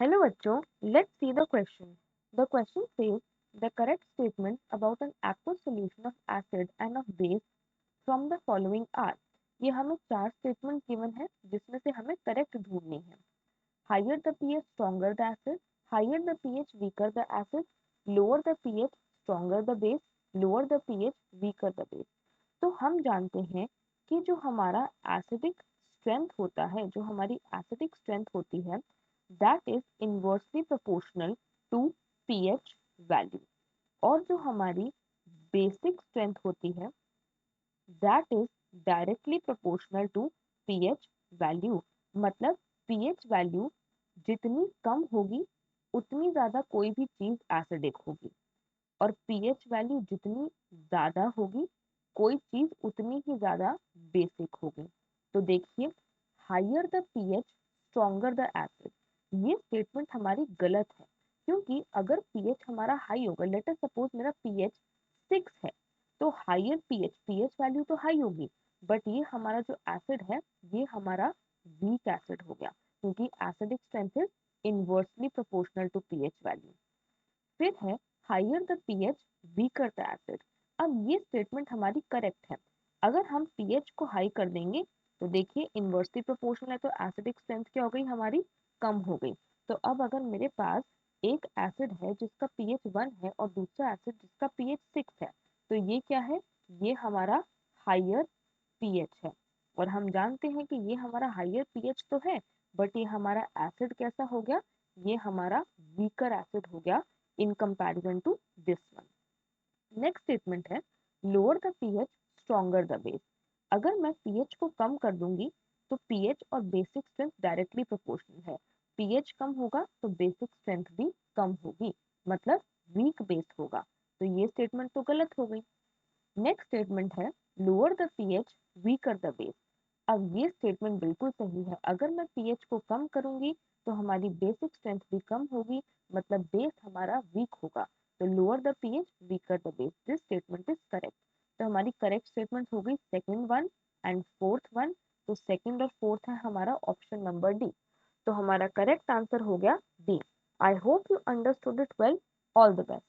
Hello बच्चों, let's see the question. The question says the correct statement about an aqueous solution of acid and of base from the following are. ये हमें चार statement given है जिसमें से हमें correct ढूंढनी है. Higher the pH, stronger the acid. Higher the pH, weaker the acid. Lower the pH, stronger the base. Lower the pH, weaker the base. तो हम जानते हैं कि जो हमारा एसिडिक स्ट्रेंथ होता है, जो हमारी एसिडिक स्ट्रेंथ होती है, that is inversely proportional to pH value. और जो हमारी बेसिक स्ट्रेंथ होती है, that is directly proportional to pH value. मतलब पीएच वैल्यू जितनी कम होगी उतनी ज्यादा कोई भी चीज एसिडिक होगी, और पीएच वैल्यू जितनी ज्यादा होगी कोई चीज उतनी ही ज्यादा बेसिक होगी. तो देखिए, higher the pH stronger the acid, ये स्टेटमेंट हमारी गलत है. क्योंकि अगर पीएच हमारा हाई होगा, लेट अस सपोज मेरा पीएच 6 है, तो हायर पीएच पीएच वैल्यू तो हाई होगी, बट ये हमारा जो एसिड है ये हमारा वीक एसिड हो गया, क्योंकि acidic strength is inversely proportional to pH value. फिर है higher the pH weaker the acid. अब ये स्टेटमेंट हमारी करेक्ट है. अगर हम पीएच को हाई कर देंगे तो देखिए इनवर्सली प्रोपोर्शनल है, तो एसिडिक स्ट्रेंथ क्या हो गई हमारी, कम हो गई. तो अब अगर मेरे पास एक एसिड है जिसका पीएच 1 है और दूसरा एसिड जिसका पीएच 6 है, तो ये क्या है, ये हमारा हायर पीएच है. और हम जानते हैं कि ये हमारा हायर पीएच तो है, बट ये हमारा एसिड कैसा हो गया, ये हमारा वीकर एसिड हो गया in comparison to this one. Next statement है lower the pH stronger the base. अगर मैं पीएच को कम कर दूंगी तो पीएच और बेसिक स्ट्रेंथ डायरेक्टली प्रोपोर्शनल है. पीएच कम होगा तो बेसिक स्ट्रेंथ भी कम होगी, मतलब वीक बेस होगा. तो ये स्टेटमेंट तो गलत हो गई. नेक्स्ट स्टेटमेंट है lower the pH weaker the base. अब ये स्टेटमेंट बिल्कुल सही है. अगर मैं पीएच को कम करूंगी तो हमारी बेसिक स्ट्रेंथ भी कम होगी, मतलब बेस हमारा वीक होगा. तो lower the pH weaker the base, this statement is correct. तो हमारी करेक्ट स्टेटमेंट हो गई second one and fourth one. तो सेकंड और फोर्थ है हमारा ऑप्शन नंबर डी. तो हमारा करेक्ट आंसर हो गया D. I hope you understood it well. All the best.